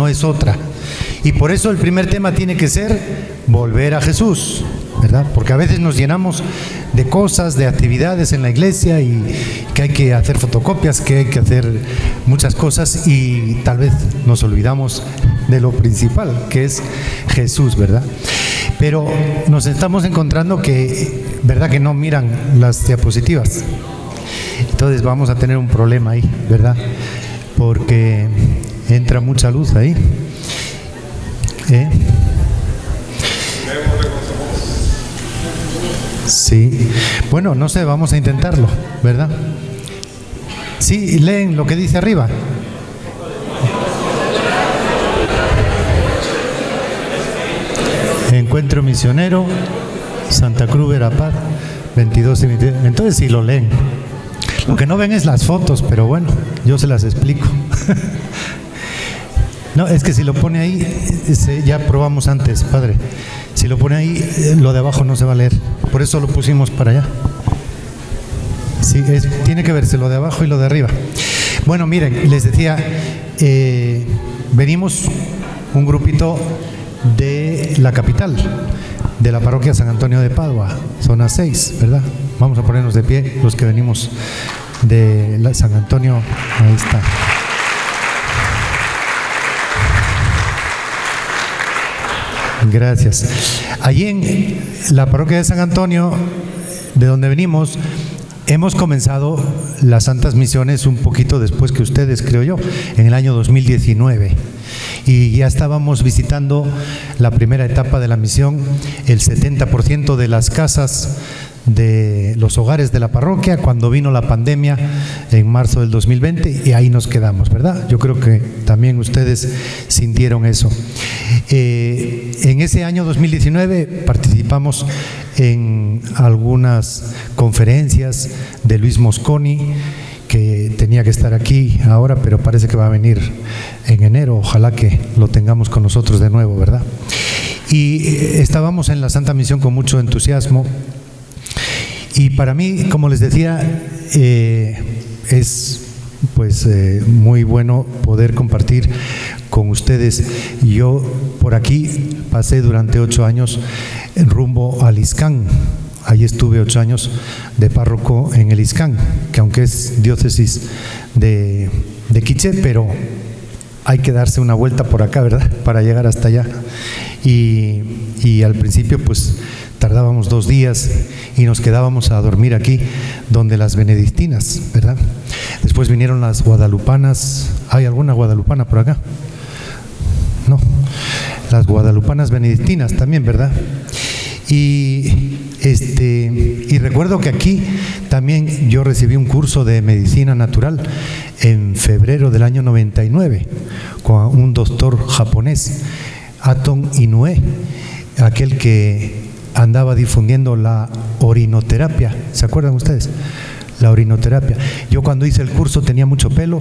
no es otra. Y por eso el primer tema tiene que ser volver a Jesús, ¿verdad? Porque a veces nos llenamos de cosas, de actividades en la iglesia y que hay que hacer fotocopias, que hay que hacer muchas cosas y tal vez nos olvidamos de lo principal, que es Jesús, ¿verdad? Pero nos estamos encontrando que, ¿verdad?, que no miran las diapositivas. Entonces vamos a tener un problema ahí, ¿verdad? Porque entra mucha luz ahí. Sí. Bueno, no sé, vamos a intentarlo, ¿verdad? Sí, leen lo que dice arriba. Encuentro misionero, Santa Cruz Verapaz, 22 y 23. Entonces sí lo leen. Lo que no ven es las fotos, pero bueno, yo se las explico. No, es que si lo pone ahí, ya probamos antes, padre. Si lo pone ahí, lo de abajo no se va a leer. Por eso lo pusimos para allá. Sí, tiene que verse lo de abajo y lo de arriba. Bueno, miren, les decía, venimos un grupito de la capital, de la parroquia San Antonio de Padua, zona 6, ¿verdad? Vamos a ponernos de pie los que venimos de San Antonio. Ahí está. Gracias. Allí en la parroquia de San Antonio, de donde venimos, hemos comenzado las Santas Misiones un poquito después que ustedes, creo yo, en el año 2019. Y ya estábamos visitando la primera etapa de la misión, el 70% de las casas de los hogares de la parroquia cuando vino la pandemia en marzo del 2020 y ahí nos quedamos, ¿verdad? Yo creo que también ustedes sintieron eso. En ese año 2019 participamos en algunas conferencias de Luis Mosconi, que tenía que estar aquí ahora, pero parece que va a venir en enero. Ojalá que lo tengamos con nosotros de nuevo, ¿verdad? Y estábamos en la Santa Misión con mucho entusiasmo. Y para mí, como les decía, es pues muy bueno poder compartir con ustedes. Yo por aquí pasé durante 8 años en rumbo al ISCAN. Allí estuve 8 años de párroco en el ISCAN, que aunque es diócesis de Quiché, pero hay que darse una vuelta por acá, ¿verdad?, para llegar hasta allá. Y al principio pues tardábamos 2 días y nos quedábamos a dormir aquí, donde las benedictinas, ¿verdad? Después vinieron las guadalupanas. ¿Hay alguna guadalupana por acá? No. Las guadalupanas benedictinas también, ¿verdad? Y recuerdo que aquí también yo recibí un curso de medicina natural en febrero del año 99 con un doctor japonés, Aton Inoue, aquel que andaba difundiendo la orinoterapia. ¿Se acuerdan ustedes? La orinoterapia. Yo cuando hice el curso tenía mucho pelo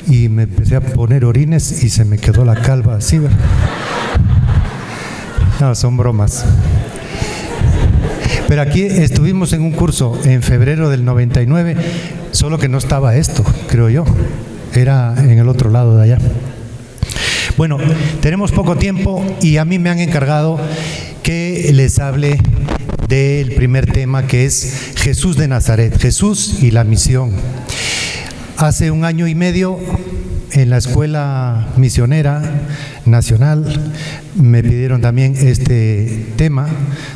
y me empecé a poner orines y se me quedó la calva así, ¿verdad? No, son bromas. Pero aquí estuvimos en un curso en febrero del 99, solo que no estaba esto, creo yo. Era en el otro lado de allá. Bueno, tenemos poco tiempo y a mí me han encargado que les hable del primer tema, que es Jesús de Nazaret, Jesús y la misión. Hace 1 año y medio, en la Escuela Misionera Nacional, me pidieron también este tema,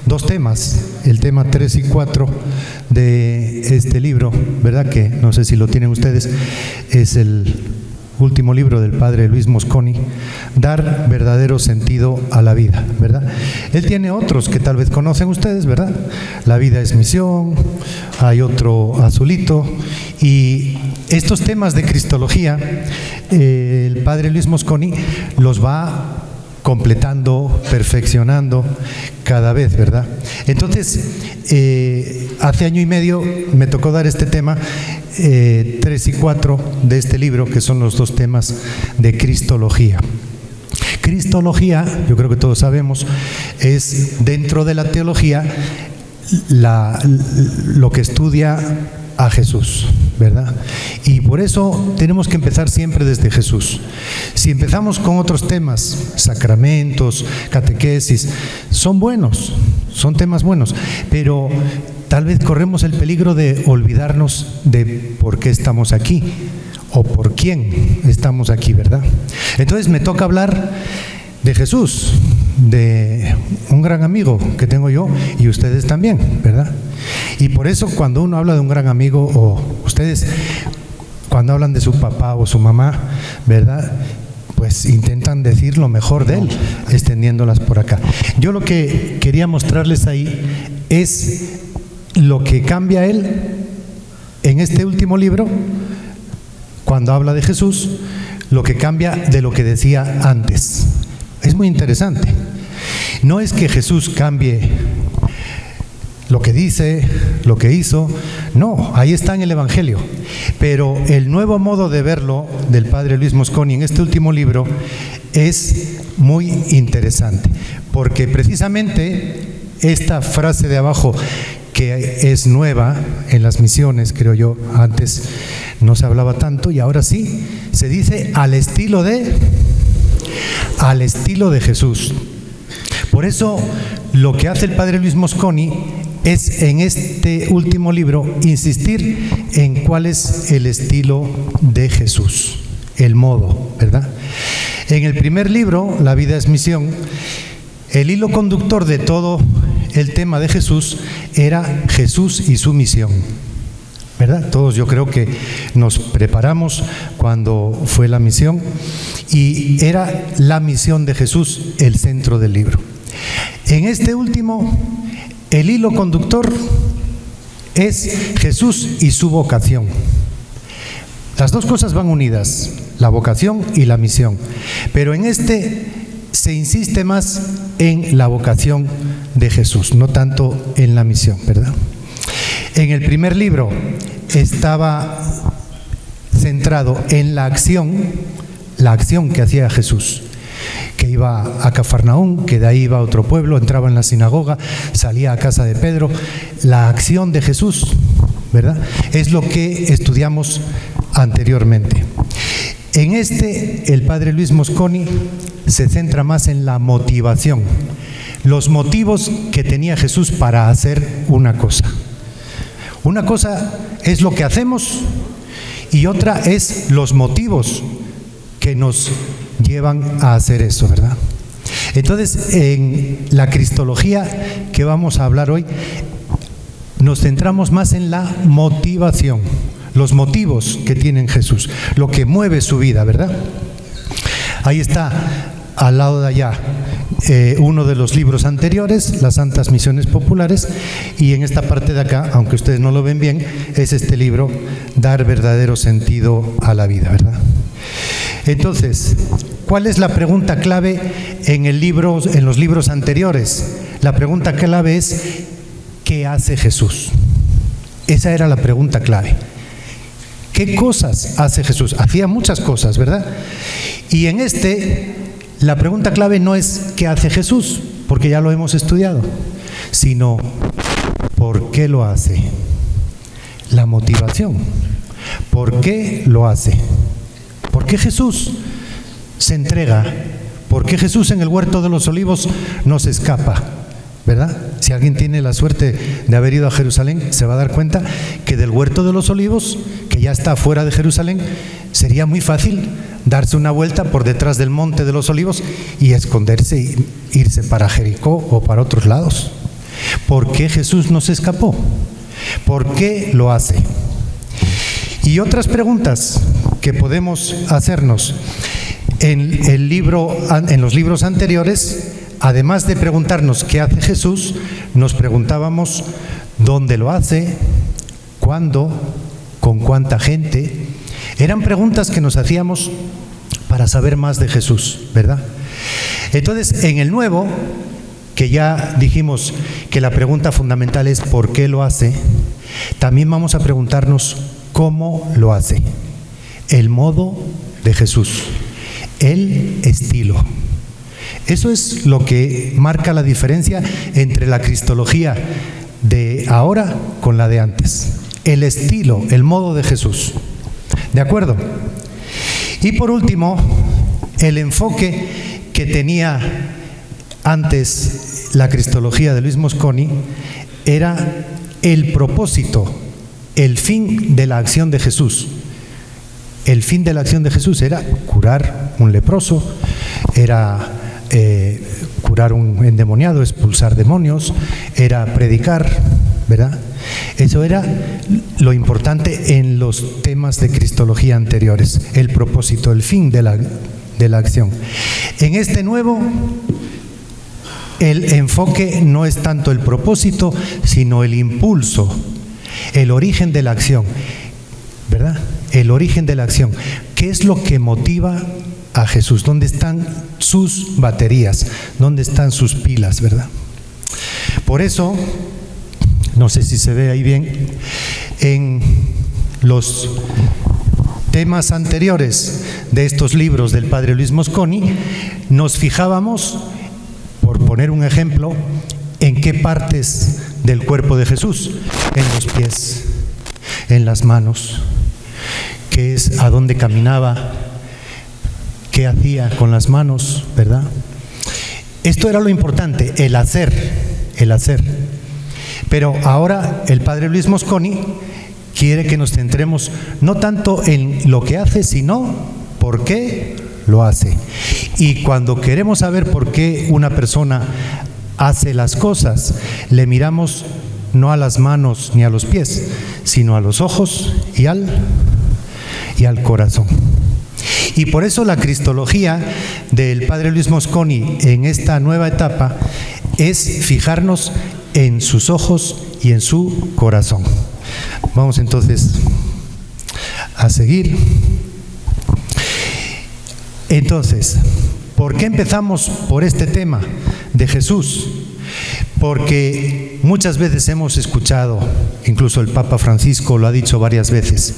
2 temas, el tema 3 y 4 de este libro, ¿verdad?, que no sé si lo tienen ustedes, es el último libro del padre Luis Mosconi, Dar verdadero sentido a la vida, ¿verdad? Él tiene otros que tal vez conocen ustedes, ¿verdad? La vida es misión, hay otro azulito, y estos temas de cristología, el padre Luis Mosconi los va completando, perfeccionando cada vez, ¿verdad? Entonces, hace 1 año y medio me tocó dar este tema, 3 y 4 de este libro, que son los 2 temas de cristología. Cristología, yo creo que todos sabemos, es dentro de la teología lo que estudia a Jesús, ¿verdad? Y por eso tenemos que empezar siempre desde Jesús. Si empezamos con otros temas, sacramentos, catequesis, son buenos, son temas buenos, pero tal vez corremos el peligro de olvidarnos de por qué estamos aquí o por quién estamos aquí, ¿verdad? Entonces me toca hablar de Jesús, de un gran amigo que tengo yo y ustedes también, ¿verdad? Y por eso cuando uno habla de un gran amigo, o ustedes cuando hablan de su papá o su mamá, ¿verdad?, pues intentan decir lo mejor de él, extendiéndolas por acá. Yo lo que quería mostrarles ahí es lo que cambia él en este último libro, cuando habla de Jesús, lo que cambia de lo que decía antes. Es muy interesante. No es que Jesús cambie lo que dice, lo que hizo, no, ahí está en el Evangelio. Pero el nuevo modo de verlo del padre Luis Mosconi en este último libro es muy interesante, porque precisamente esta frase de abajo, que es nueva en las misiones, creo yo, antes no se hablaba tanto y ahora sí, se dice al estilo de Jesús. Por eso lo que hace el padre Luis Mosconi es en este último libro insistir en cuál es el estilo de Jesús, el modo, ¿verdad? En el primer libro, La vida es misión, el hilo conductor de todo el tema de Jesús era Jesús y su misión, ¿verdad? Todos yo creo que nos preparamos cuando fue la misión y era la misión de Jesús el centro del libro. En este último, el hilo conductor es Jesús y su vocación. Las dos cosas van unidas, la vocación y la misión. Pero en este se insiste más en la vocación de Jesús, no tanto en la misión, ¿verdad? En el primer libro estaba centrado en la acción que hacía Jesús, que iba a Cafarnaúm, que de ahí iba a otro pueblo, entraba en la sinagoga, salía a casa de Pedro. La acción de Jesús, ¿verdad?, es lo que estudiamos anteriormente. En este, el padre Luis Mosconi se centra más en la motivación, los motivos que tenía Jesús para hacer una cosa. Una cosa es lo que hacemos y otra es los motivos que nos llevan a hacer eso, ¿verdad? Entonces, en la cristología que vamos a hablar hoy, nos centramos más en la motivación, los motivos que tiene Jesús, lo que mueve su vida, ¿verdad? Ahí está, al lado de allá, uno de los libros anteriores, las Santas Misiones Populares, y en esta parte de acá, aunque ustedes no lo ven bien, es este libro, Dar verdadero sentido a la vida, ¿verdad? Entonces, ¿cuál es la pregunta clave en los libros anteriores? La pregunta clave es, ¿qué hace Jesús? Esa era la pregunta clave. ¿Qué cosas hace Jesús? Hacía muchas cosas, ¿verdad? Y en este, la pregunta clave no es ¿qué hace Jesús?, porque ya lo hemos estudiado, sino ¿por qué lo hace? La motivación. ¿Por qué lo hace? ¿Por qué Jesús se entrega? ¿Por qué Jesús en el huerto de los olivos no se escapa? ¿Verdad? Si alguien tiene la suerte de haber ido a Jerusalén, se va a dar cuenta que del huerto de los olivos, que ya está fuera de Jerusalén, sería muy fácil darse una vuelta por detrás del monte de los olivos y esconderse y irse para Jericó o para otros lados. ¿Por qué Jesús no se escapó? ¿Por qué lo hace? Y otras preguntas que podemos hacernos en los libros anteriores, además de preguntarnos qué hace Jesús, nos preguntábamos dónde lo hace, cuándo, con cuánta gente. Eran preguntas que nos hacíamos para saber más de Jesús, ¿verdad? Entonces, en el Nuevo, que ya dijimos que la pregunta fundamental es ¿por qué lo hace?, también vamos a preguntarnos cómo lo hace. El modo de Jesús, el estilo. Eso es lo que marca la diferencia entre la cristología de ahora con la de antes. el estilo, el modo de Jesús. ¿De acuerdo? Y por último, el enfoque que tenía antes la cristología de Luis Mosconi era el propósito, el fin de la acción de Jesús. El fin de la acción de Jesús era curar un leproso, era curar un endemoniado, expulsar demonios, era predicar, ¿verdad? Eso era lo importante en los temas de cristología anteriores, el propósito, el fin de la acción. En este nuevo, el enfoque no es tanto el propósito, sino el impulso, el origen de la acción, ¿verdad? El origen de la acción. ¿Qué es lo que motiva a Jesús? ¿Dónde están sus baterías? ¿Dónde están sus pilas, verdad? Por eso, no sé si se ve ahí bien, en los temas anteriores de estos libros del padre Luis Mosconi, nos fijábamos, por poner un ejemplo, en qué partes del cuerpo de Jesús: en los pies, en las manos, qué es, a dónde caminaba, qué hacía con las manos, ¿verdad? Esto era lo importante, el hacer, el hacer. Pero ahora el padre Luis Mosconi quiere que nos centremos no tanto en lo que hace, sino por qué lo hace. Y cuando queremos saber por qué una persona hace las cosas, le miramos no a las manos ni a los pies, sino a los ojos y al corazón. Y por eso la cristología del padre Luis Mosconi en esta nueva etapa es fijarnos en sus ojos y en su corazón. Vamos entonces a seguir. Entonces, ¿por qué empezamos por este tema de Jesús? Porque muchas veces hemos escuchado, incluso el Papa Francisco lo ha dicho varias veces,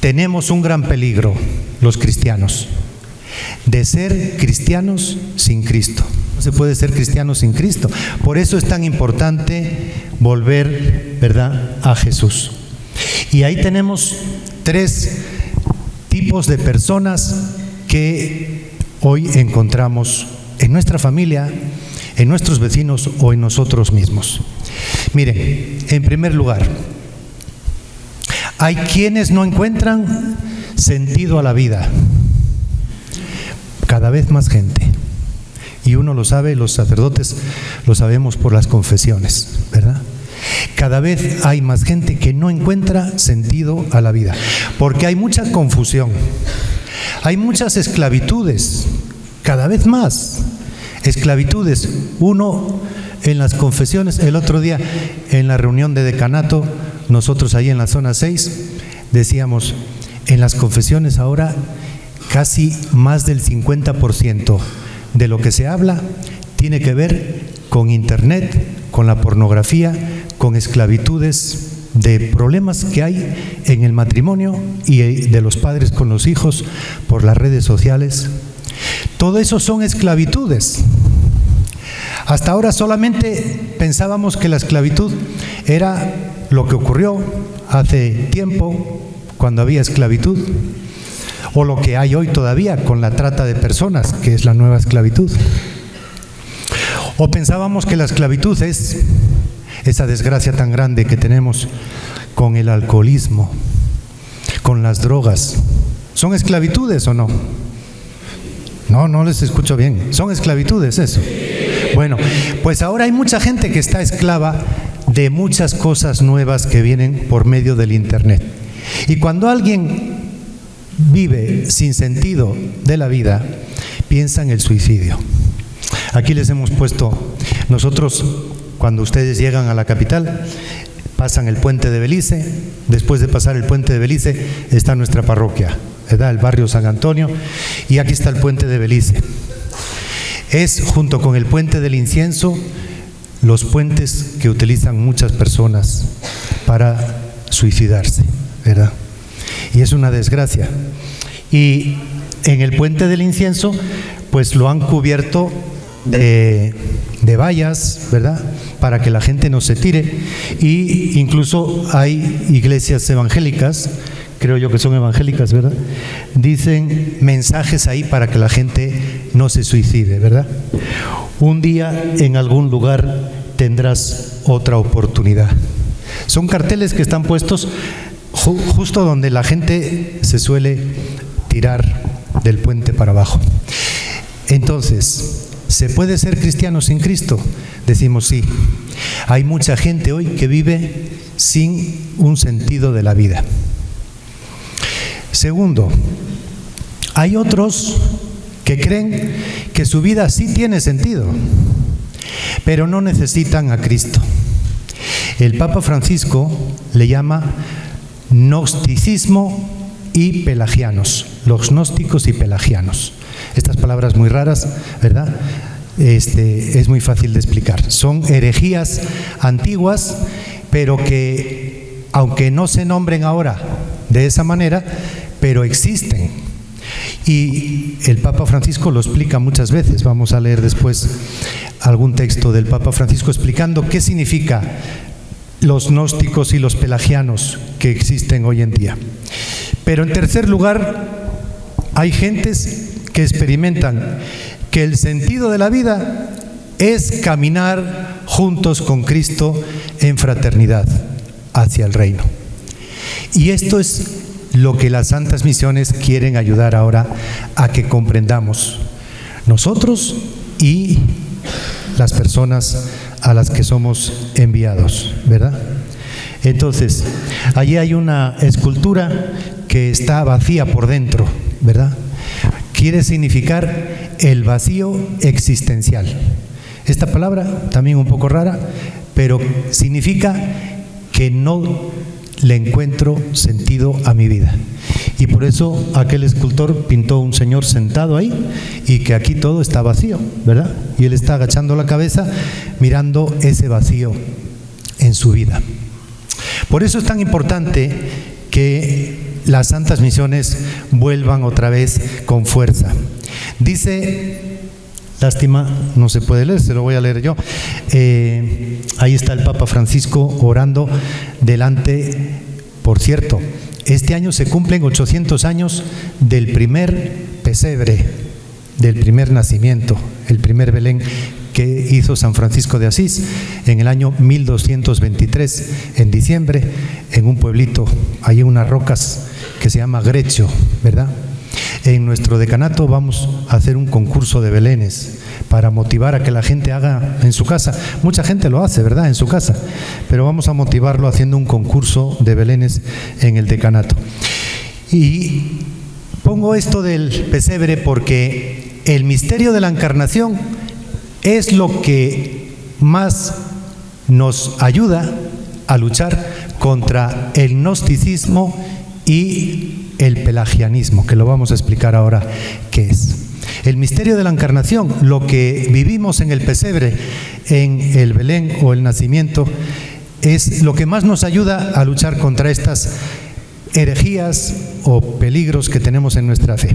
tenemos un gran peligro, los cristianos, de ser cristianos sin Cristo. No se puede ser cristiano sin Cristo. Por eso es tan importante volver, ¿verdad?, a Jesús. Y ahí tenemos 3 tipos de personas que hoy encontramos en nuestra familia, en nuestros vecinos o en nosotros mismos. Miren, en primer lugar, hay quienes no encuentran sentido a la vida. Cada vez más gente. Y uno lo sabe, los sacerdotes lo sabemos por las confesiones, ¿verdad? Cada vez hay más gente que no encuentra sentido a la vida, porque hay mucha confusión, hay muchas esclavitudes, cada vez más esclavitudes. Uno en las confesiones, el otro día en la reunión de decanato, nosotros ahí en la zona 6, decíamos, en las confesiones ahora casi más del 50% de lo que se habla tiene que ver con internet, con la pornografía, con esclavitudes, de problemas que hay en el matrimonio y de los padres con los hijos por las redes sociales. Todo eso son esclavitudes. Hasta ahora solamente pensábamos que la esclavitud era lo que ocurrió hace tiempo, cuando había esclavitud, o lo que hay hoy todavía con la trata de personas, que es la nueva esclavitud. O pensábamos que la esclavitud es esa desgracia tan grande que tenemos con el alcoholismo, con las drogas. ¿Son esclavitudes o no? No les escucho bien. ¿Son esclavitudes eso? Bueno, pues ahora hay mucha gente que está esclava de muchas cosas nuevas que vienen por medio del internet. Y cuando alguien vive sin sentido de la vida, piensa en el suicidio. Aquí les hemos puesto, nosotros cuando ustedes llegan a la capital, pasan el puente de Belice, después de pasar el puente de Belice está nuestra parroquia, ¿verdad?, el barrio San Antonio, y aquí está el puente de Belice. Es, junto con el puente del incienso, los puentes que utilizan muchas personas para suicidarse, ¿verdad? Y es una desgracia. Y en el puente del incienso, pues lo han cubierto de vallas, ¿verdad?, para que la gente no se tire, y incluso hay iglesias evangélicas, creo yo que son evangélicas, ¿verdad? Dicen mensajes ahí para que la gente no se suicide, ¿verdad? Un día en algún lugar tendrás otra oportunidad. Son carteles que están puestos justo donde la gente se suele tirar del puente para abajo. Entonces, ¿se puede ser cristiano sin Cristo? Decimos sí. Hay mucha gente hoy que vive sin un sentido de la vida. Segundo, hay otros que creen que su vida sí tiene sentido, pero no necesitan a Cristo. El Papa Francisco le llama gnosticismo y pelagianos, los gnósticos y pelagianos. Estas palabras muy raras, ¿verdad? Es muy fácil de explicar. Son herejías antiguas, pero que, aunque no se nombren ahora de esa manera, pero existen. Y el Papa Francisco lo explica muchas veces. Vamos a leer después algún texto del Papa Francisco explicando qué significa los gnósticos y los pelagianos que existen hoy en día. Pero en tercer lugar, hay gentes que experimentan que el sentido de la vida es caminar juntos con Cristo en fraternidad hacia el reino. Y esto es lo que las santas misiones quieren ayudar ahora a que comprendamos nosotros y las personas a las que somos enviados, ¿verdad? Entonces, allí hay una escultura que está vacía por dentro, ¿verdad? Quiere significar el vacío existencial. Esta palabra, también un poco rara, pero significa que no le encuentro sentido a mi vida. Y por eso aquel escultor pintó un señor sentado ahí y que aquí todo está vacío, ¿verdad? Y él está agachando la cabeza mirando ese vacío en su vida. Por eso es tan importante que las santas misiones vuelvan otra vez con fuerza. Dice, lástima, no se puede leer, se lo voy a leer yo. Ahí está el Papa Francisco orando delante, por cierto, este año se cumplen 800 años del primer pesebre, del primer nacimiento, el primer Belén que hizo San Francisco de Asís en el año 1223, en diciembre, en un pueblito, hay unas rocas que se llama Grecho, ¿verdad? En nuestro decanato vamos a hacer un concurso de belenes para motivar a que la gente haga en su casa. Mucha gente lo hace, ¿verdad?, en su casa, pero vamos a motivarlo haciendo un concurso de belenes en el decanato. Y pongo esto del pesebre porque el misterio de la encarnación es lo que más nos ayuda a luchar contra el gnosticismo y el pelagianismo, que lo vamos a explicar ahora qué es. El misterio de la encarnación, lo que vivimos en el pesebre, en el Belén o el nacimiento, es lo que más nos ayuda a luchar contra estas herejías o peligros que tenemos en nuestra fe.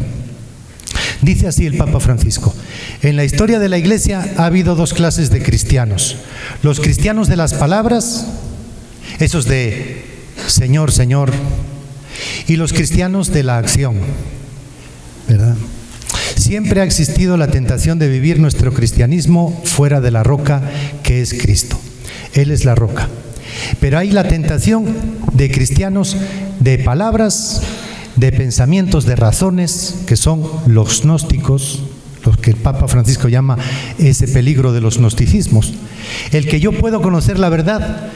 Dice así el Papa Francisco: en la historia de la Iglesia ha habido dos clases de cristianos: los cristianos de las palabras, esos de Señor, Señor, y los cristianos de la acción, ¿verdad? Siempre ha existido la tentación de vivir nuestro cristianismo fuera de la roca que es Cristo. Él es la roca. Pero hay la tentación de cristianos de palabras, de pensamientos, de razones, que son los gnósticos, los que el Papa Francisco llama ese peligro de los gnosticismos. El que yo puedo conocer la verdad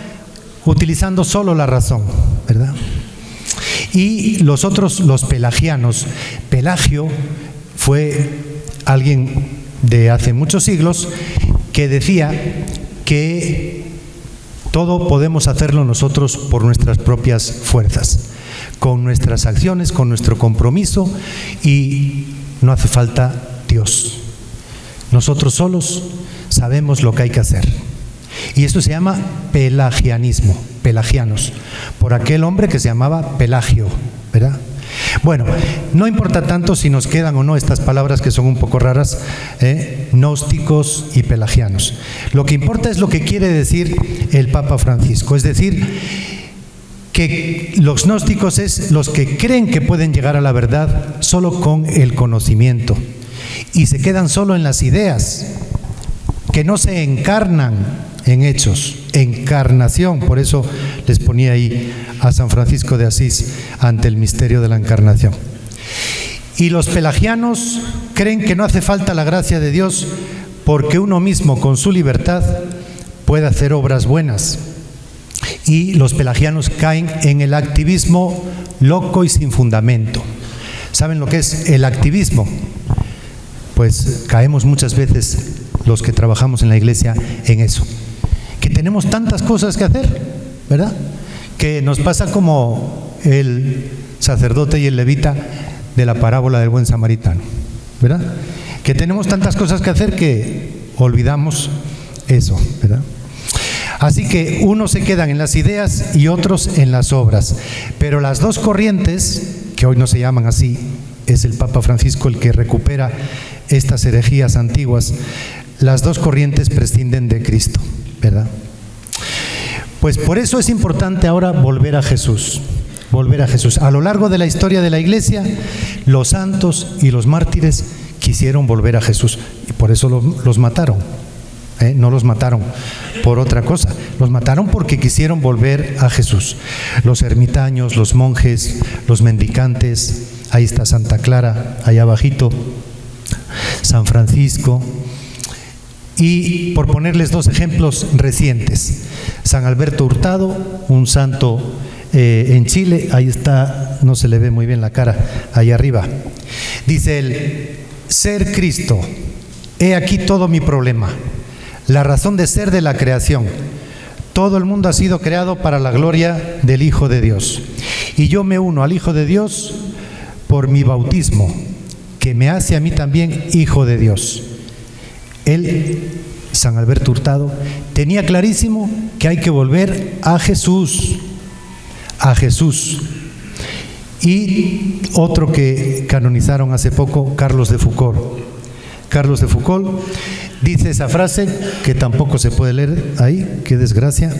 utilizando solo la razón, ¿verdad? Y los otros, los pelagianos. Pelagio fue alguien de hace muchos siglos que decía que todo podemos hacerlo nosotros por nuestras propias fuerzas, con nuestras acciones, con nuestro compromiso, y no hace falta Dios. Nosotros solos sabemos lo que hay que hacer. Y esto se llama pelagianismo, pelagianos, por aquel hombre que se llamaba Pelagio, ¿verdad? Bueno, no importa tanto si nos quedan o no estas palabras que son un poco raras, gnósticos y pelagianos. Lo que importa es lo que quiere decir el Papa Francisco, es decir, que los gnósticos es los que creen que pueden llegar a la verdad solo con el conocimiento y se quedan solo en las ideas, que no se encarnan en hechos, encarnación. Por eso les ponía ahí a San Francisco de Asís ante el misterio de la encarnación. Y los pelagianos creen que no hace falta la gracia de Dios porque uno mismo con su libertad puede hacer obras buenas. Y los pelagianos caen en el activismo loco y sin fundamento. ¿Saben lo que es el activismo? Pues caemos muchas veces los que trabajamos en la iglesia en eso, que tenemos tantas cosas que hacer, ¿verdad? Que nos pasa como el sacerdote y el levita de la parábola del buen samaritano, ¿verdad? Que tenemos tantas cosas que hacer que olvidamos eso, ¿verdad? Así que unos se quedan en las ideas y otros en las obras. Pero las dos corrientes, que hoy no se llaman así, es el Papa Francisco el que recupera estas herejías antiguas, las dos corrientes prescinden de Cristo, ¿verdad? Pues por eso es importante ahora volver a Jesús, volver a Jesús. A lo largo de la historia de la Iglesia, los santos y los mártires quisieron volver a Jesús y por eso los mataron. No los mataron por otra cosa, los mataron porque quisieron volver a Jesús. Los ermitaños, los monjes, los mendicantes, ahí está Santa Clara, allá abajito, San Francisco. Y por ponerles dos ejemplos recientes, San Alberto Hurtado, un santo en Chile, ahí está, no se le ve muy bien la cara, ahí arriba. Dice él: ser Cristo, he aquí todo mi problema. La razón de ser de la creación. Todo el mundo ha sido creado para la gloria del Hijo de Dios. Y yo me uno al Hijo de Dios por mi bautismo, que me hace a mí también Hijo de Dios. Él, San Alberto Hurtado, tenía clarísimo que hay que volver a Jesús. A Jesús. Y otro que canonizaron hace poco, Carlos de Foucauld. Carlos de Foucauld dice esa frase que tampoco se puede leer ahí, qué desgracia.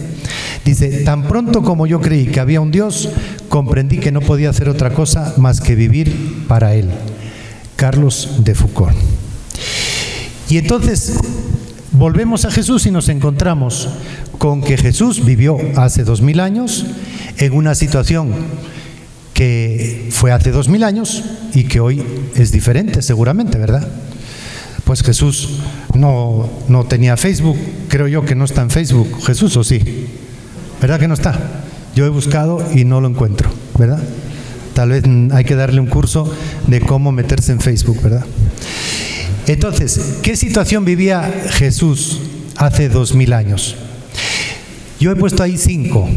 Dice: tan pronto como yo creí que había un Dios, comprendí que no podía hacer otra cosa más que vivir para Él. Carlos de Foucauld. Y entonces volvemos a Jesús y nos encontramos con que Jesús vivió hace 2000 años en una situación que fue hace 2000 años y que hoy es diferente seguramente, ¿verdad? Pues Jesús no tenía Facebook, creo yo que no está en Facebook Jesús, ¿o sí? ¿Verdad que no está? Yo he buscado y no lo encuentro, ¿verdad? Tal vez hay que darle un curso de cómo meterse en Facebook, ¿verdad? Entonces, ¿qué situación vivía Jesús hace 2000 años? Yo he puesto ahí 5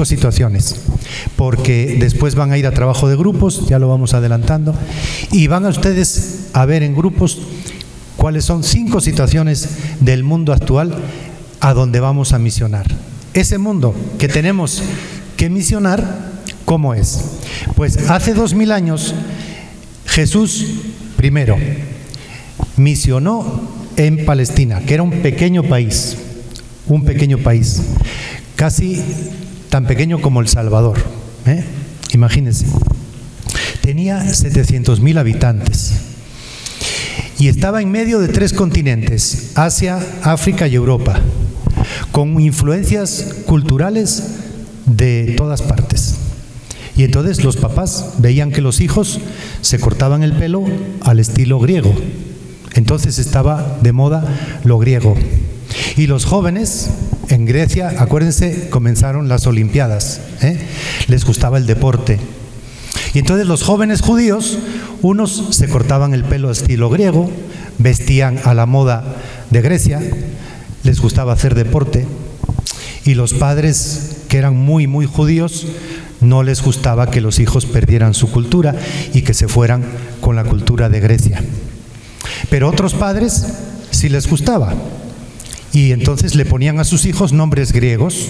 situaciones, porque después van a ir a trabajo de grupos, ya lo vamos adelantando, y van a ustedes a ver en grupos cuáles son 5 situaciones del mundo actual a donde vamos a misionar. Ese mundo que tenemos que misionar, ¿cómo es? Pues hace 2000 años Jesús, primero, misionó en Palestina, que era un pequeño país, casi tan pequeño como El Salvador, imagínense. Tenía 700.000 habitantes y estaba en medio de 3 continentes, Asia, África y Europa, con influencias culturales de todas partes. Y entonces los papás veían que los hijos se cortaban el pelo al estilo griego. Entonces estaba de moda lo griego. Y los jóvenes en Grecia, acuérdense, comenzaron las Olimpiadas, les gustaba el deporte. Y entonces los jóvenes judíos, unos se cortaban el pelo estilo griego, vestían a la moda de Grecia, les gustaba hacer deporte, y los padres, que eran muy judíos, no les gustaba que los hijos perdieran su cultura y que se fueran con la cultura de Grecia. Pero otros padres sí les gustaba, y entonces le ponían a sus hijos nombres griegos.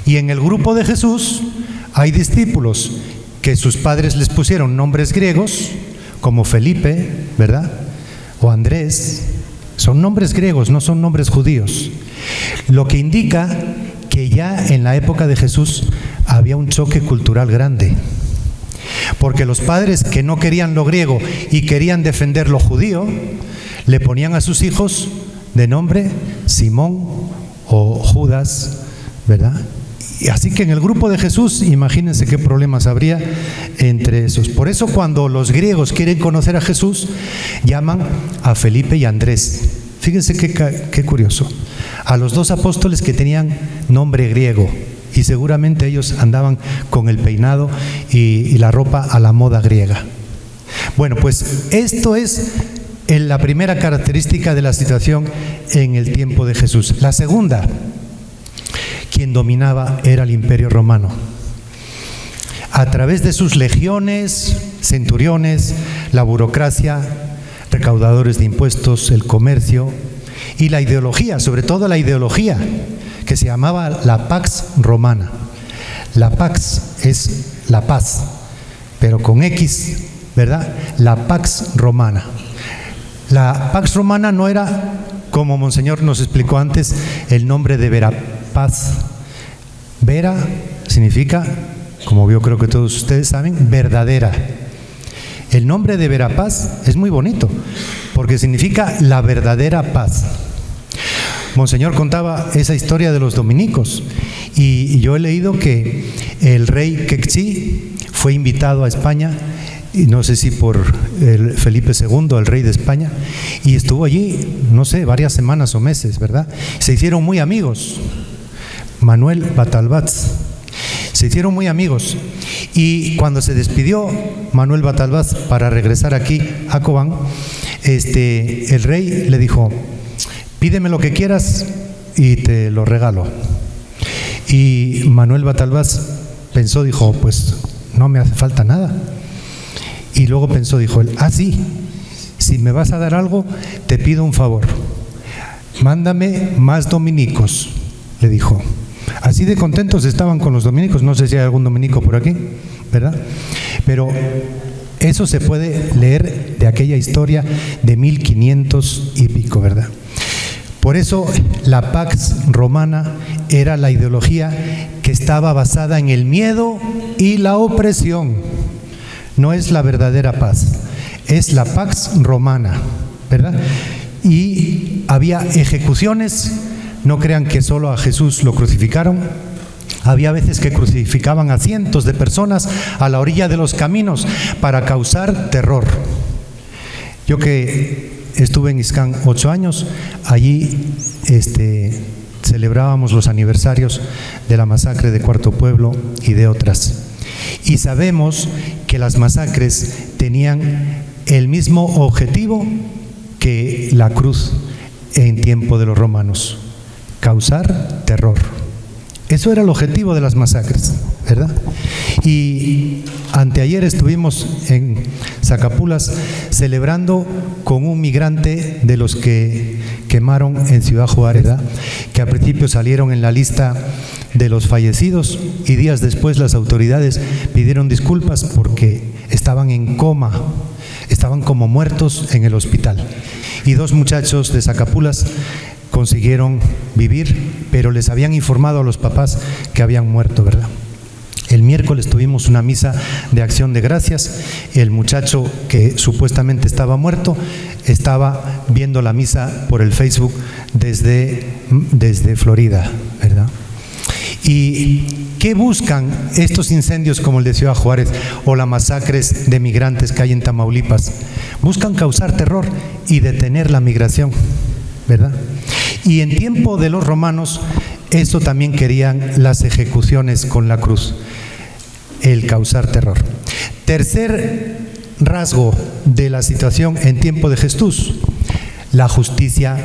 Y en el grupo de Jesús hay discípulos que sus padres les pusieron nombres griegos, como Felipe, ¿verdad? O Andrés. Son nombres griegos, no son nombres judíos. Lo que indica que ya en la época de Jesús había un choque cultural grande. Porque los padres que no querían lo griego y querían defender lo judío, le ponían a sus hijos de nombre Simón o Judas, ¿verdad? Y así que en el grupo de Jesús, imagínense qué problemas habría entre esos. Por eso cuando los griegos quieren conocer a Jesús, llaman a Felipe y Andrés. Fíjense qué curioso. A los dos apóstoles que tenían nombre griego, y seguramente ellos andaban con el peinado y la ropa a la moda griega. Bueno, pues esto es la primera característica de la situación en el tiempo de Jesús. La segunda, quien dominaba era el Imperio Romano. A través de sus legiones, centuriones, la burocracia, recaudadores de impuestos, el comercio y la ideología, sobre todo la ideología, que se llamaba la Pax Romana. La Pax es la paz, pero con X, ¿verdad? La Pax Romana. La Pax Romana no era, como Monseñor nos explicó antes, el nombre de Verapaz. Vera significa, como yo creo que todos ustedes saben, verdadera. El nombre de Verapaz es muy bonito, porque significa la verdadera paz. Monseñor contaba esa historia de los dominicos y yo he leído que el rey Quexí fue invitado a España, y no sé si por el Felipe II, el rey de España, y estuvo allí, no sé, varias semanas o meses, ¿verdad? Se hicieron muy amigos. Manuel Batalbats. Se hicieron muy amigos. Y cuando se despidió Manuel Batalbats para regresar aquí a Cobán, el rey le dijo: pídeme lo que quieras y te lo regalo. Y Manuel Batalbás pensó, dijo, pues no me hace falta nada. Y luego pensó, dijo él, sí, si me vas a dar algo, te pido un favor. Mándame más dominicos, le dijo. Así de contentos estaban con los dominicos. No sé si hay algún dominico por aquí, ¿verdad? Pero eso se puede leer de aquella historia de 1500 y pico, ¿verdad? Por eso la Pax Romana era la ideología que estaba basada en el miedo y la opresión. No es la verdadera paz, es la Pax Romana, ¿verdad? Y había ejecuciones. No crean que solo a Jesús lo crucificaron. Había veces que crucificaban a cientos de personas a la orilla de los caminos para causar terror. Yo que estuve en Ixcán 8 años, allí celebrábamos los aniversarios de la masacre de Cuarto Pueblo y de otras. Y sabemos que las masacres tenían el mismo objetivo que la cruz en tiempo de los romanos: causar terror. Eso era el objetivo de las masacres, ¿verdad? Y anteayer estuvimos en Zacapulas celebrando con un migrante de los que quemaron en Ciudad Juárez, ¿verdad? Que al principio salieron en la lista de los fallecidos y días después las autoridades pidieron disculpas porque estaban en coma, estaban como muertos en el hospital. Y 2 muchachos de Zacapulas consiguieron vivir, pero les habían informado a los papás que habían muerto, ¿verdad? El miércoles tuvimos una misa de acción de gracias. El muchacho que supuestamente estaba muerto estaba viendo la misa por el Facebook desde Florida, ¿verdad? ¿Y qué buscan estos incendios como el de Ciudad Juárez o las masacres de migrantes que hay en Tamaulipas? Buscan causar terror y detener la migración, ¿verdad? Y en tiempo de los romanos, eso también querían las ejecuciones con la cruz, el causar terror. Tercer rasgo de la situación en tiempo de Jesús: la justicia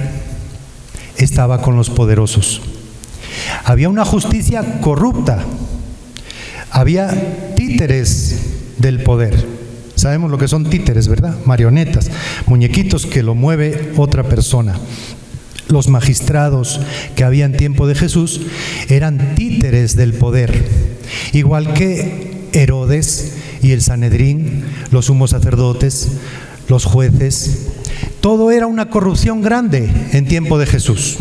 estaba con los poderosos. Había una justicia corrupta, había títeres del poder. Sabemos lo que son títeres, ¿verdad? Marionetas, muñequitos que lo mueve otra persona. Los magistrados que había en tiempo de Jesús eran títeres del poder, igual que Herodes y el Sanedrín, los sumos sacerdotes, los jueces. Todo era una corrupción grande en tiempo de Jesús.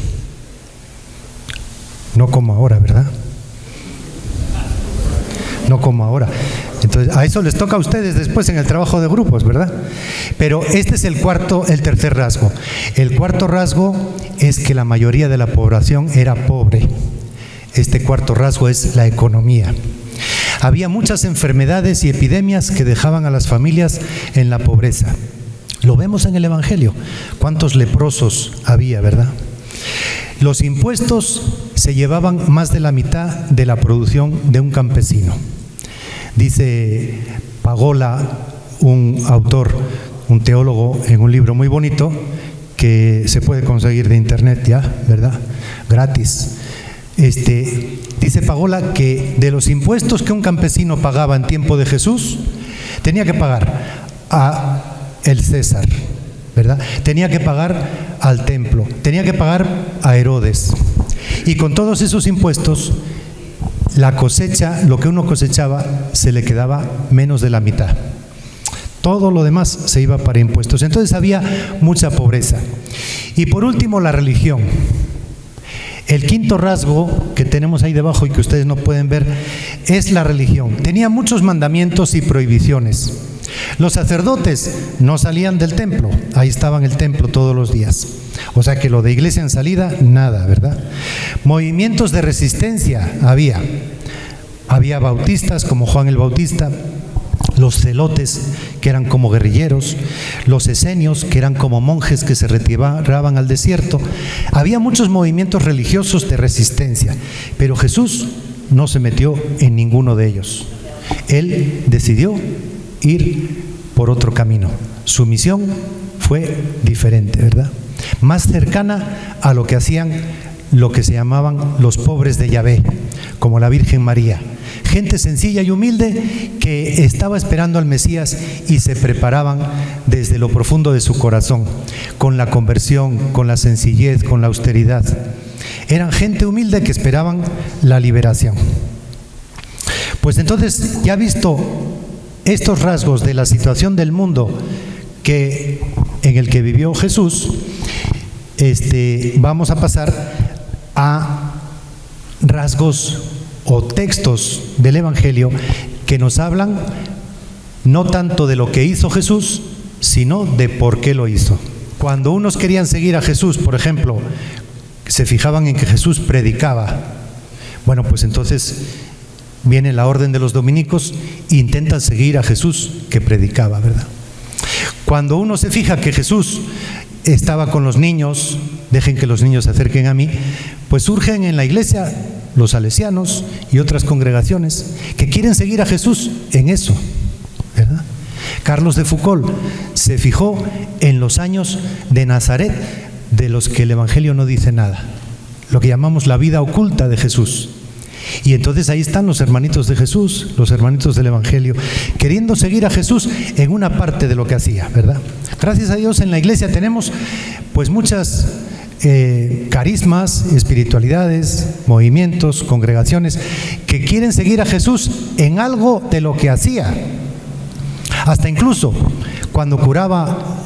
No como ahora, ¿verdad? No como ahora. Entonces, a eso les toca a ustedes después en el trabajo de grupos, ¿verdad? Pero este es el tercer rasgo. El cuarto rasgo es que la mayoría de la población era pobre. Este cuarto rasgo es la economía. Había muchas enfermedades y epidemias que dejaban a las familias en la pobreza. Lo vemos en el Evangelio. ¿Cuántos leprosos había, verdad? Los impuestos se llevaban más de la mitad de la producción de un campesino. Dice Pagola, un autor, un teólogo, en un libro muy bonito que se puede conseguir de internet ya, ¿verdad? Gratis. Dice Pagola que de los impuestos que un campesino pagaba en tiempo de Jesús, tenía que pagar a el César, ¿verdad? Tenía que pagar al templo, tenía que pagar a Herodes. Y con todos esos impuestos, la cosecha, lo que uno cosechaba, se le quedaba menos de la mitad. Todo lo demás se iba para impuestos. Entonces había mucha pobreza. Y por último, la religión. El quinto rasgo que tenemos ahí debajo y que ustedes no pueden ver es la religión. Tenía muchos mandamientos y prohibiciones. Los sacerdotes no salían del templo, ahí estaban en el templo todos los días. O sea que lo de iglesia en salida, nada, ¿verdad? Movimientos de resistencia había. Había bautistas como Juan el Bautista, los celotes, que eran como guerrilleros, los esenios, que eran como monjes que se retiraban al desierto. Había muchos movimientos religiosos de resistencia, pero Jesús no se metió en ninguno de ellos. Él decidió ir por otro camino. Su misión fue diferente, ¿verdad? Más cercana a lo que hacían lo que se llamaban los pobres de Yahvé, como la Virgen María. Gente sencilla y humilde que estaba esperando al Mesías y se preparaban desde lo profundo de su corazón, con la conversión, con la sencillez, con la austeridad. Eran gente humilde que esperaban la liberación. Pues entonces, ya visto estos rasgos de la situación del mundo en el que vivió Jesús, vamos a pasar a rasgos o textos del Evangelio que nos hablan no tanto de lo que hizo Jesús, sino de por qué lo hizo. Cuando unos querían seguir a Jesús, por ejemplo, se fijaban en que Jesús predicaba. Bueno, pues entonces viene la orden de los dominicos e intentan seguir a Jesús que predicaba, ¿verdad? Cuando uno se fija que Jesús estaba con los niños, dejen que los niños se acerquen a mí, pues surgen en la iglesia los salesianos y otras congregaciones que quieren seguir a Jesús en eso, ¿verdad? Carlos de Foucault se fijó en los años de Nazaret, de los que el Evangelio no dice nada, lo que llamamos la vida oculta de Jesús. Y entonces ahí están los hermanitos de Jesús, los hermanitos del Evangelio, queriendo seguir a Jesús en una parte de lo que hacía, ¿verdad? Gracias a Dios en la iglesia tenemos pues muchas carismas, espiritualidades, movimientos, congregaciones que quieren seguir a Jesús en algo de lo que hacía. Hasta incluso cuando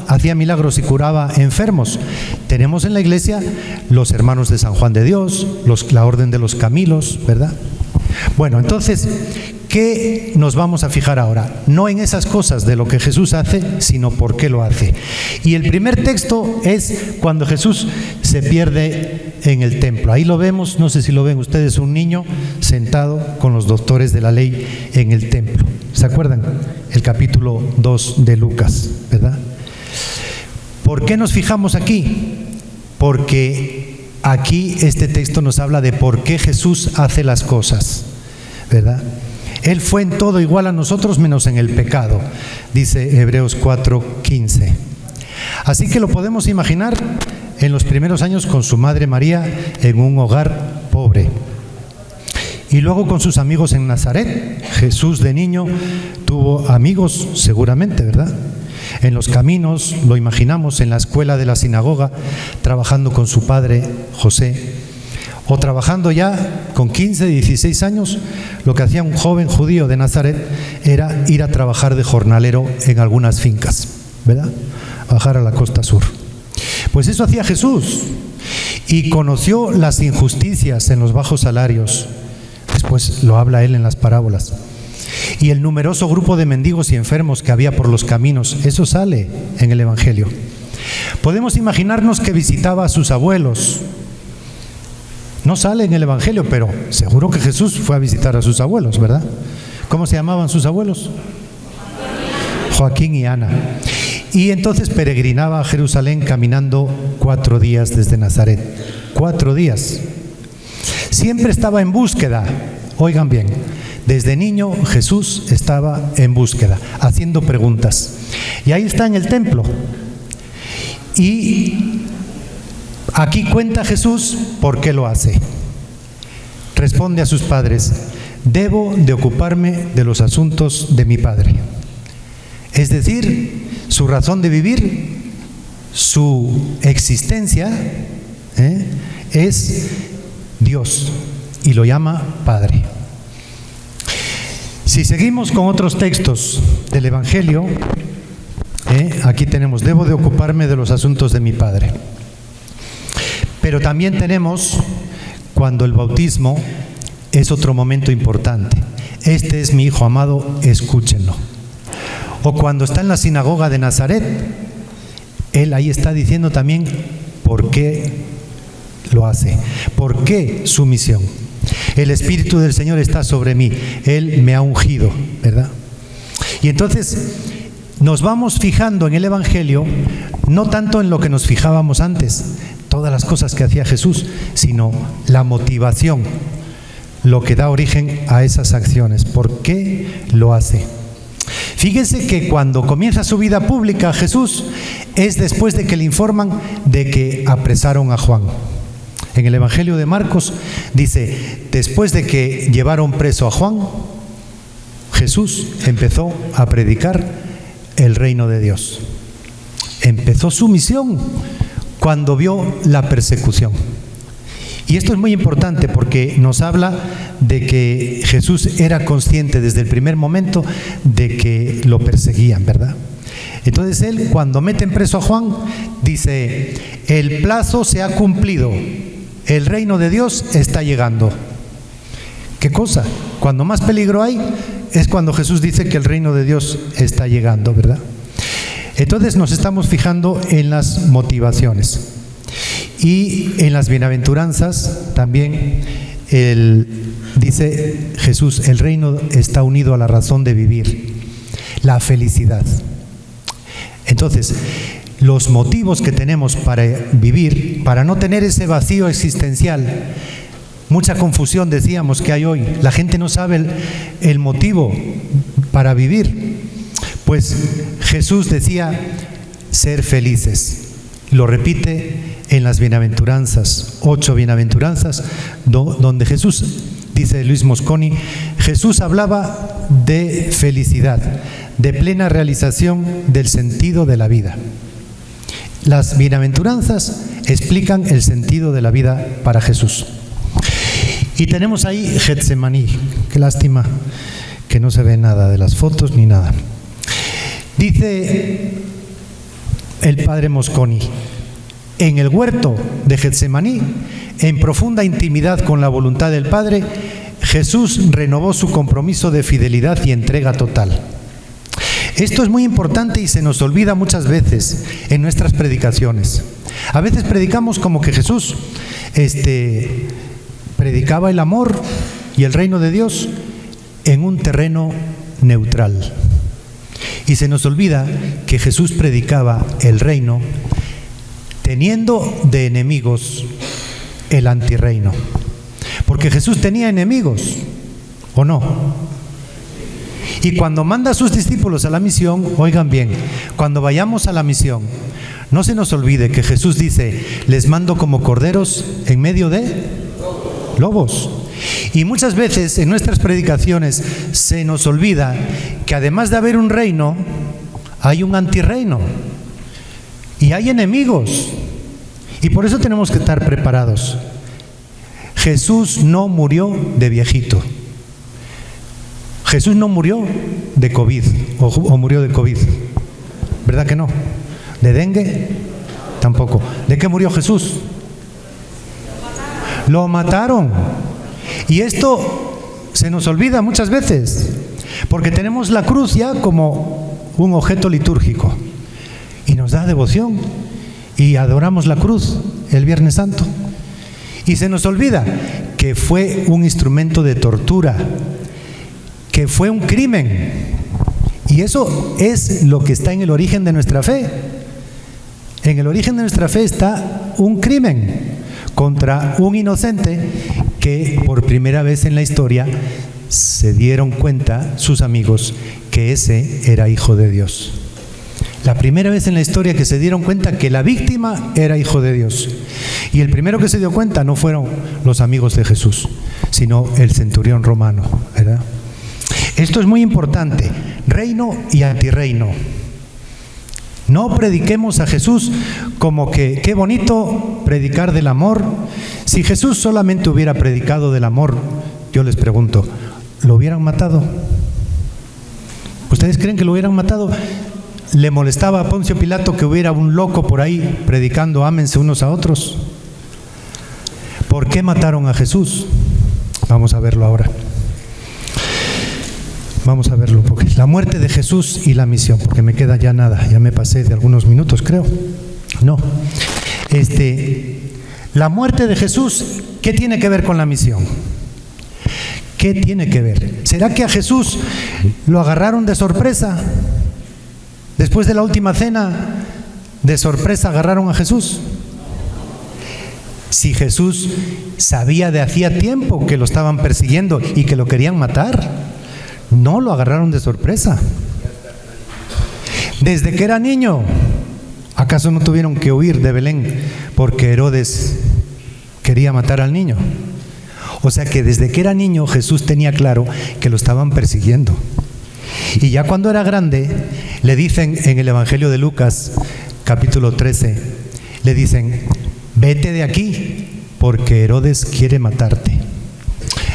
hacía milagros y curaba enfermos. Tenemos en la iglesia los hermanos de San Juan de Dios, la orden de los Camilos, ¿verdad? Bueno, entonces, ¿qué nos vamos a fijar ahora? No en esas cosas de lo que Jesús hace, sino por qué lo hace. Y el primer texto es cuando Jesús se pierde en el templo. Ahí lo vemos, no sé si lo ven ustedes, un niño sentado con los doctores de la ley en el templo. ¿Se acuerdan? El capítulo 2 de Lucas, ¿verdad? ¿Por qué nos fijamos aquí? Porque aquí este texto nos habla de por qué Jesús hace las cosas, ¿verdad? Él fue en todo igual a nosotros menos en el pecado, dice Hebreos 4:15. Así que lo podemos imaginar en los primeros años con su madre María en un hogar pobre. Y luego con sus amigos en Nazaret. Jesús de niño tuvo amigos seguramente, ¿verdad? En los caminos, lo imaginamos, en la escuela de la sinagoga, trabajando con su padre José. o trabajando ya con 15, 16 años, lo que hacía un joven judío de Nazaret era ir a trabajar de jornalero en algunas fincas, ¿verdad? Bajar a la costa sur. Pues eso hacía Jesús, y conoció las injusticias en los bajos salarios. Después lo habla él en las parábolas. Y el numeroso grupo de mendigos y enfermos que había por los caminos, eso sale en el Evangelio. Podemos imaginarnos que visitaba a sus abuelos. No sale en el Evangelio, pero seguro que Jesús fue a visitar a sus abuelos, ¿verdad? ¿Cómo se llamaban sus abuelos? Joaquín y Ana. Y entonces peregrinaba a Jerusalén caminando 4 días desde Nazaret. 4 días. Siempre estaba en búsqueda. Oigan bien, desde niño Jesús estaba en búsqueda, haciendo preguntas. Y ahí está en el templo. Y aquí cuenta Jesús por qué lo hace. Responde a sus padres: debo de ocuparme de los asuntos de mi Padre. Es decir, su razón de vivir, su existencia, es Dios, y lo llama Padre. Si seguimos con otros textos del Evangelio, aquí tenemos: debo de ocuparme de los asuntos de mi Padre. Pero también tenemos cuando el bautismo es otro momento importante. Este es mi Hijo amado, escúchenlo. O cuando está en la sinagoga de Nazaret, él ahí está diciendo también por qué lo hace, por qué su misión. El Espíritu del Señor está sobre mí, Él me ha ungido, ¿verdad? Y entonces nos vamos fijando en el Evangelio, no tanto en lo que nos fijábamos antes, todas las cosas que hacía Jesús, sino la motivación, lo que da origen a esas acciones. ¿Por qué lo hace? Fíjense que cuando comienza su vida pública Jesús es después de que le informan de que apresaron a Juan. En el Evangelio de Marcos dice: después de que llevaron preso a Juan, Jesús empezó a predicar el reino de Dios. Empezó su misión cuando vio la persecución. Y esto es muy importante porque nos habla de que Jesús era consciente desde el primer momento de que lo perseguían, ¿verdad? Entonces él, cuando meten preso a Juan, dice: el plazo se ha cumplido, el reino de Dios está llegando. ¿Qué cosa? Cuando más peligro hay es cuando Jesús dice que el reino de Dios está llegando, ¿verdad? Entonces nos estamos fijando en las motivaciones. Y en las bienaventuranzas también dice Jesús: el reino está unido a la razón de vivir, la felicidad. Entonces, los motivos que tenemos para vivir, para no tener ese vacío existencial, mucha confusión decíamos que hay hoy, la gente no sabe el motivo para vivir. Pues Jesús decía: ser felices. Lo repite en las bienaventuranzas, 8 bienaventuranzas, donde Jesús, dice Luis Mosconi, Jesús hablaba de felicidad, de plena realización del sentido de la vida. Las bienaventuranzas explican el sentido de la vida para Jesús. Y tenemos ahí Getsemaní. Qué lástima que no se ve nada de las fotos ni nada. Dice el padre Mosconi: en el huerto de Getsemaní, en profunda intimidad con la voluntad del Padre, Jesús renovó su compromiso de fidelidad y entrega total. Esto es muy importante y se nos olvida muchas veces en nuestras predicaciones. A veces predicamos como que Jesús predicaba el amor y el reino de Dios en un terreno neutral. Y se nos olvida que Jesús predicaba el reino teniendo de enemigos el antirreino. Porque Jesús tenía enemigos, ¿o no? Y cuando manda a sus discípulos a la misión, oigan bien, cuando vayamos a la misión, no se nos olvide que Jesús dice: les mando como corderos en medio de lobos. Y muchas veces en nuestras predicaciones se nos olvida que además de haber un reino, hay un antirreino y hay enemigos, y por eso tenemos que estar preparados. Jesús no murió de viejito. Jesús no murió de COVID o murió de COVID. ¿Verdad que no? ¿De dengue? Tampoco. ¿De qué murió Jesús? Lo mataron. Y esto se nos olvida muchas veces, porque tenemos la cruz ya como un objeto litúrgico y nos da devoción y adoramos la cruz el Viernes Santo. Y se nos olvida que fue un instrumento de tortura, que fue un crimen. Y eso es lo que está en el origen de nuestra fe. En el origen de nuestra fe está un crimen contra un inocente que por primera vez en la historia se dieron cuenta sus amigos que ese era hijo de Dios. La primera vez en la historia que se dieron cuenta que la víctima era hijo de Dios. Y el primero que se dio cuenta no fueron los amigos de Jesús, sino el centurión romano, ¿verdad? Esto es muy importante, reino y antirreino. No prediquemos a Jesús como que qué bonito predicar del amor. Si Jesús solamente hubiera predicado del amor, yo les pregunto, ¿lo hubieran matado? ¿Ustedes creen que lo hubieran matado? ¿Le molestaba a Poncio Pilato que hubiera un loco por ahí predicando ámense unos a otros? ¿Por qué mataron a Jesús? Vamos a verlo ahora. Vamos a verlo, porque la muerte de Jesús y la misión, porque me queda ya nada, ya me pasé de algunos minutos, creo. No. La muerte de Jesús, ¿qué tiene que ver con la misión? ¿Qué tiene que ver? ¿Será que a Jesús lo agarraron de sorpresa? Después de la última cena, de sorpresa agarraron a Jesús. Si Jesús sabía de hacía tiempo que lo estaban persiguiendo y que lo querían matar, no lo agarraron de sorpresa. Desde que era niño, ¿acaso no tuvieron que huir de Belén porque Herodes quería matar al niño? O sea que desde que era niño Jesús tenía claro que lo estaban persiguiendo. Y ya cuando era grande, le dicen en el Evangelio de Lucas, capítulo 13, le dicen, vete de aquí porque Herodes quiere matarte.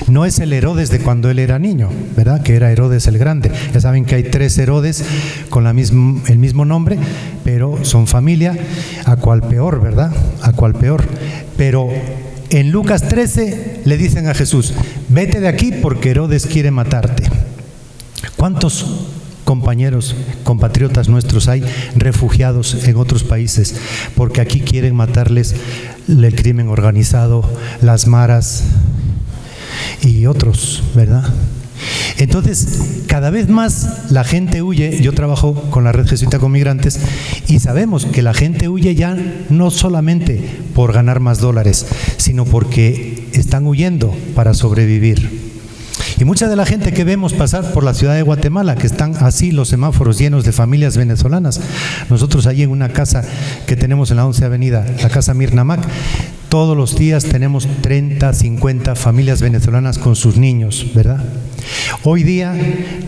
No es el Herodes de cuando él era niño, ¿verdad? Que era Herodes el Grande. Ya saben que hay 3 Herodes con el mismo nombre, pero son familia, a cual peor, ¿verdad? A cual peor. Pero en Lucas 13 le dicen a Jesús, vete de aquí porque Herodes quiere matarte. ¿Cuántos compañeros, compatriotas nuestros hay refugiados en otros países? Porque aquí quieren matarles el crimen organizado, las maras y otros, ¿verdad? Entonces, cada vez más la gente huye. Yo trabajo con la Red Jesuita con Migrantes y sabemos que la gente huye ya no solamente por ganar más dólares, sino porque están huyendo para sobrevivir. Y mucha de la gente que vemos pasar por la ciudad de Guatemala, que están así los semáforos llenos de familias venezolanas. Nosotros allí en una casa que tenemos en la 11 Avenida, la casa Mirnamac, todos los días tenemos 30, 50 familias venezolanas con sus niños, ¿verdad? Hoy día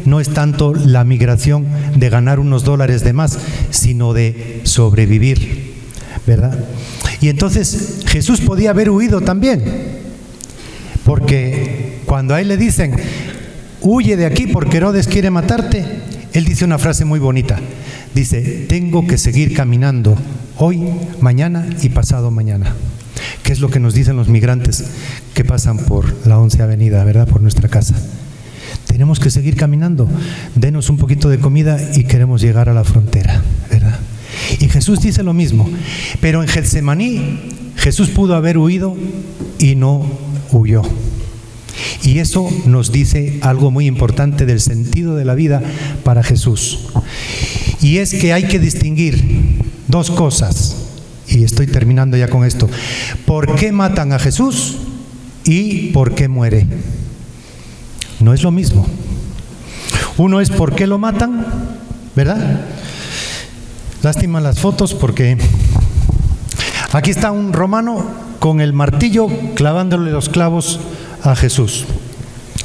no es tanto la migración de ganar unos dólares de más, sino de sobrevivir, ¿verdad? Y entonces Jesús podía haber huido también, porque cuando a él le dicen, huye de aquí porque Herodes quiere matarte, él dice una frase muy bonita. Dice, tengo que seguir caminando hoy, mañana y pasado mañana. Que es lo que nos dicen los migrantes que pasan por la 11 Avenida, ¿verdad? Por nuestra casa. Tenemos que seguir caminando. Denos un poquito de comida y queremos llegar a la frontera, ¿verdad? Y Jesús dice lo mismo. Pero en Getsemaní, Jesús pudo haber huido y no huyó. Y eso nos dice algo muy importante del sentido de la vida para Jesús. Y es que hay que distinguir 2 cosas. Y estoy terminando ya con esto. ¿Por qué matan a Jesús y por qué muere? No es lo mismo. Uno es por qué lo matan, ¿verdad? Lástima las fotos porque aquí está un romano con el martillo clavándole los clavos a Jesús.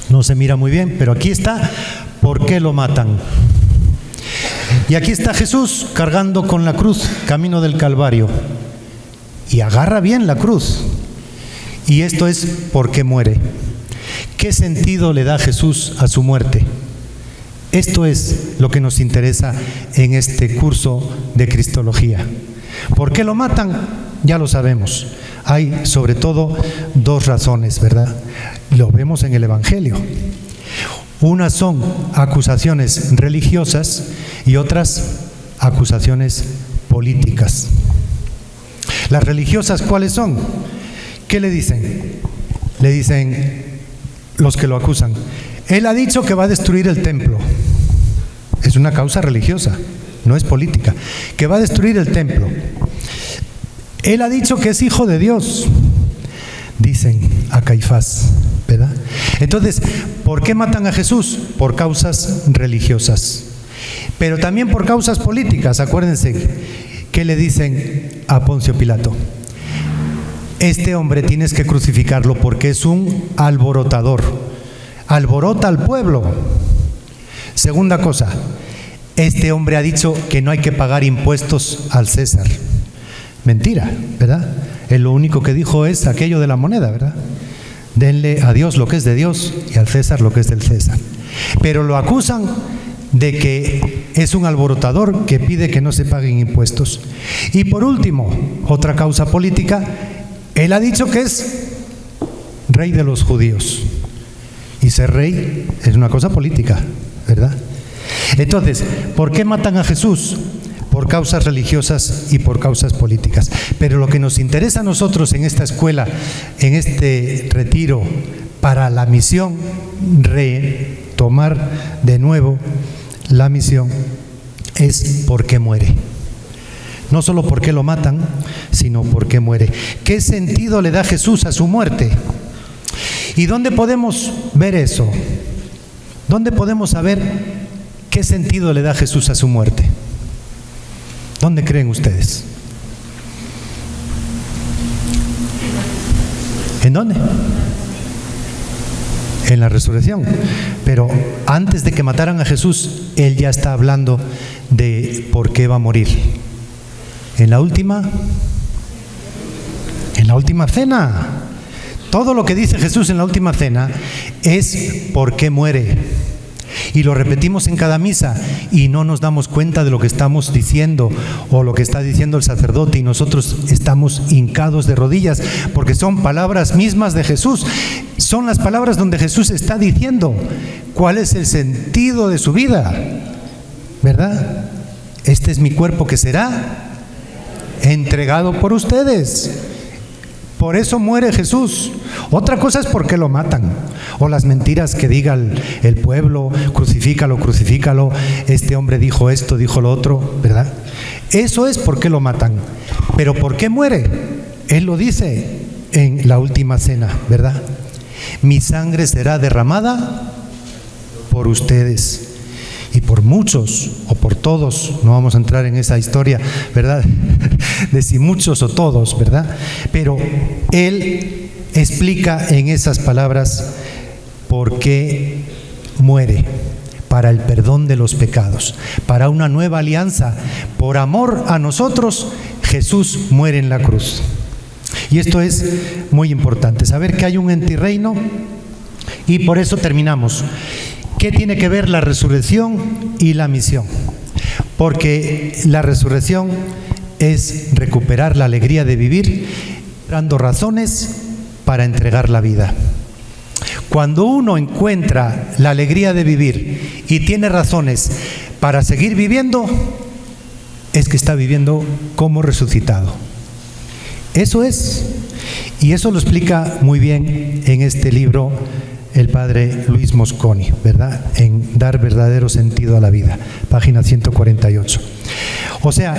No se mira muy bien, pero aquí está por qué lo matan. Y aquí está Jesús cargando con la cruz, camino del Calvario. Y agarra bien la cruz. Y esto es ¿por qué muere? ¿Qué sentido le da Jesús a su muerte? Esto es lo que nos interesa en este curso de Cristología. ¿Por qué lo matan? Ya lo sabemos. Hay sobre todo dos razones, ¿verdad? Lo vemos en el Evangelio. Unas son acusaciones religiosas y otras acusaciones políticas. Las religiosas, ¿cuáles son? ¿Qué le dicen? Le dicen los que lo acusan: él ha dicho que va a destruir el templo. Es una causa religiosa, no es política. Que va a destruir el templo. Él ha dicho que es hijo de Dios, dicen a Caifás, ¿verdad? Entonces, ¿por qué matan a Jesús? Por causas religiosas, pero también por causas políticas. Acuérdense que le dicen a Poncio Pilato: este hombre tienes que crucificarlo porque es un alborotador, alborota al pueblo. Segunda cosa, este hombre ha dicho que no hay que pagar impuestos al César. Mentira, ¿verdad? Él lo único que dijo es aquello de la moneda, ¿verdad? Denle a Dios lo que es de Dios y al César lo que es del César. Pero lo acusan de que es un alborotador que pide que no se paguen impuestos. Y por último, otra causa política: él ha dicho que es rey de los judíos. Y ser rey es una cosa política, ¿verdad? Entonces, ¿por qué matan a Jesús? Por causas religiosas y por causas políticas. Pero lo que nos interesa a nosotros en esta escuela, en este retiro para la misión, retomar de nuevo la misión, es por qué muere. No solo por qué lo matan, sino por qué muere. ¿Qué sentido le da Jesús a su muerte? ¿Y dónde podemos ver eso? ¿Dónde podemos saber qué sentido le da Jesús a su muerte? ¿Dónde creen ustedes? ¿En dónde? En la resurrección. Pero antes de que mataran a Jesús, Él ya está hablando de por qué va a morir. En la última cena. Todo lo que dice Jesús en la última cena es por qué muere. Y lo repetimos en cada misa y no nos damos cuenta de lo que estamos diciendo o lo que está diciendo el sacerdote, y nosotros estamos hincados de rodillas porque son palabras mismas de Jesús. Son las palabras donde Jesús está diciendo cuál es el sentido de su vida, ¿verdad? Este es mi cuerpo que será entregado por ustedes. Por eso muere Jesús. Otra cosa es por qué lo matan, o las mentiras que diga el pueblo: crucifícalo, crucifícalo, este hombre dijo esto, dijo lo otro, ¿verdad? Eso es por qué lo matan. Pero ¿por qué muere? Él lo dice en la última cena, ¿verdad? Mi sangre será derramada por ustedes y por muchos o por todos. No vamos a entrar en esa historia, ¿verdad? De si muchos o todos, ¿verdad? Pero Él explica en esas palabras por qué muere: para el perdón de los pecados, para una nueva alianza. Por amor a nosotros, Jesús muere en la cruz. Y esto es muy importante, saber que hay un antirreino. Y por eso terminamos. ¿Qué tiene que ver la resurrección y la misión? Porque la resurrección es recuperar la alegría de vivir, dando razones para entregar la vida. Cuando uno encuentra la alegría de vivir y tiene razones para seguir viviendo, es que está viviendo como resucitado. Eso es. Y eso lo explica muy bien en este libro el padre Luis Mosconi, ¿verdad? En Dar verdadero sentido a la vida, página 148. O sea,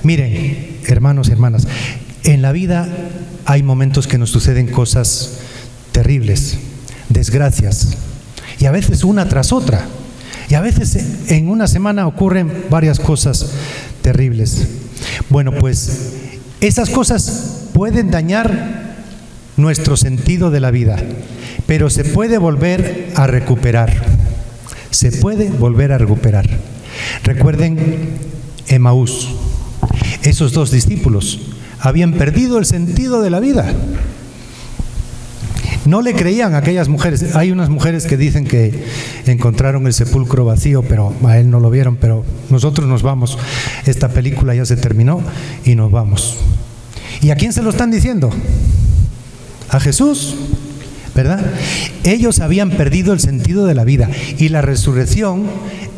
miren, hermanos y hermanas, en la vida hay momentos que nos suceden cosas terribles, desgracias, y a veces una tras otra, y a veces en una semana ocurren varias cosas terribles. Bueno, pues esas cosas pueden dañar nuestro sentido de la vida, pero se puede volver a recuperar. Se puede volver a recuperar. Recuerden Emaús. Esos dos discípulos habían perdido el sentido de la vida. No le creían a aquellas mujeres. Hay unas mujeres que dicen que encontraron el sepulcro vacío, pero a él no lo vieron. Pero nosotros nos vamos. Esta película ya se terminó y nos vamos. ¿Y a quién se lo están diciendo? A Jesús, ¿verdad? Ellos habían perdido el sentido de la vida. Y la resurrección,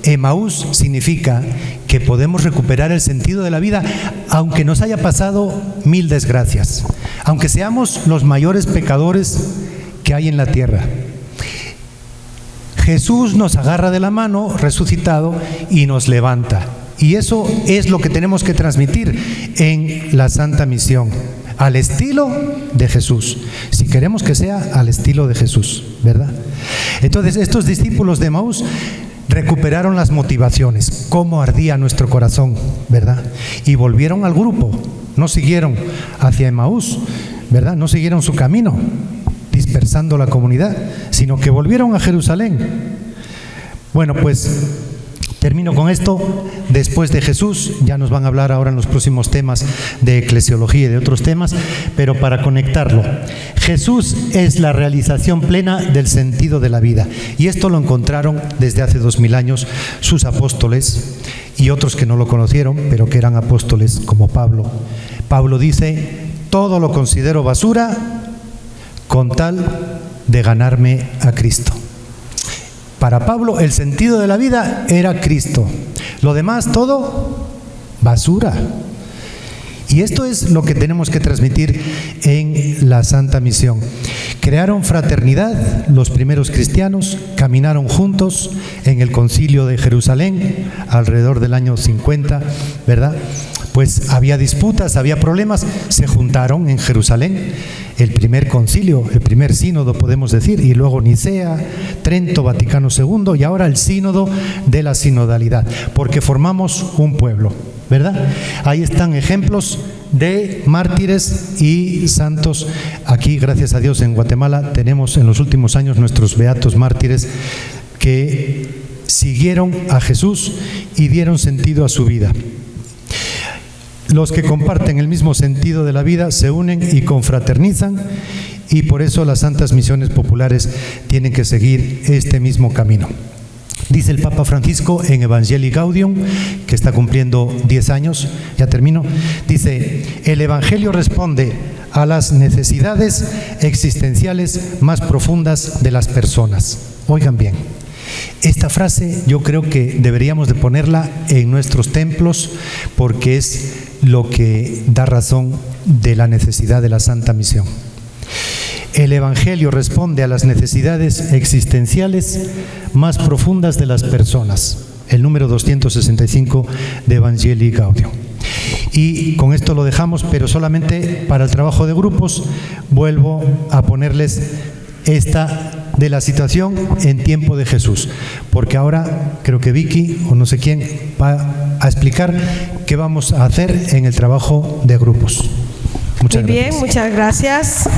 Emaús, significa que podemos recuperar el sentido de la vida, aunque nos haya pasado 1000 desgracias, aunque seamos los mayores pecadores que hay en la tierra. Jesús nos agarra de la mano, resucitado, y nos levanta. Y eso es lo que tenemos que transmitir en la Santa Misión, al estilo de Jesús, si queremos que sea al estilo de Jesús, ¿verdad? Entonces, estos discípulos de Emaús recuperaron las motivaciones, cómo ardía nuestro corazón, ¿verdad? Y volvieron al grupo, no siguieron hacia Emaús, ¿verdad? No siguieron su camino, dispersando la comunidad, sino que volvieron a Jerusalén. Bueno, pues termino con esto. Después de Jesús, ya nos van a hablar ahora en los próximos temas de eclesiología y de otros temas, pero para conectarlo, Jesús es la realización plena del sentido de la vida, y esto lo encontraron desde hace 2000 años sus apóstoles y otros que no lo conocieron, pero que eran apóstoles, como Pablo. Pablo dice: todo lo considero basura con tal de ganarme a Cristo. Para Pablo el sentido de la vida era Cristo, lo demás todo basura. Y esto es lo que tenemos que transmitir en la Santa Misión. Crearon fraternidad los primeros cristianos, caminaron juntos en el concilio de Jerusalén alrededor del año 50, ¿verdad? Pues había disputas, había problemas, se juntaron en Jerusalén, el primer concilio, el primer sínodo podemos decir, y luego Nicea, Trento, Vaticano II, y ahora el sínodo de la sinodalidad, porque formamos un pueblo, ¿verdad? Ahí están ejemplos de mártires y santos. Aquí, gracias a Dios, en Guatemala tenemos en los últimos años nuestros beatos mártires que siguieron a Jesús y dieron sentido a su vida. Los que comparten el mismo sentido de la vida se unen y confraternizan, y por eso las santas misiones populares tienen que seguir este mismo camino. Dice el Papa Francisco en Evangelii Gaudium, que está cumpliendo 10 años, ya termino, dice: el Evangelio responde a las necesidades existenciales más profundas de las personas. Oigan bien, esta frase yo creo que deberíamos de ponerla en nuestros templos, porque es lo que da razón de la necesidad de la Santa Misión. El Evangelio responde a las necesidades existenciales más profundas de las personas. El número 265 de Evangelii Gaudium. Y con esto lo dejamos, pero solamente para el trabajo de grupos vuelvo a ponerles esta de la situación en tiempo de Jesús, porque ahora creo que Vicky o no sé quién va a explicar qué vamos a hacer en el trabajo de grupos. Muchas gracias. Muy bien, muchas gracias.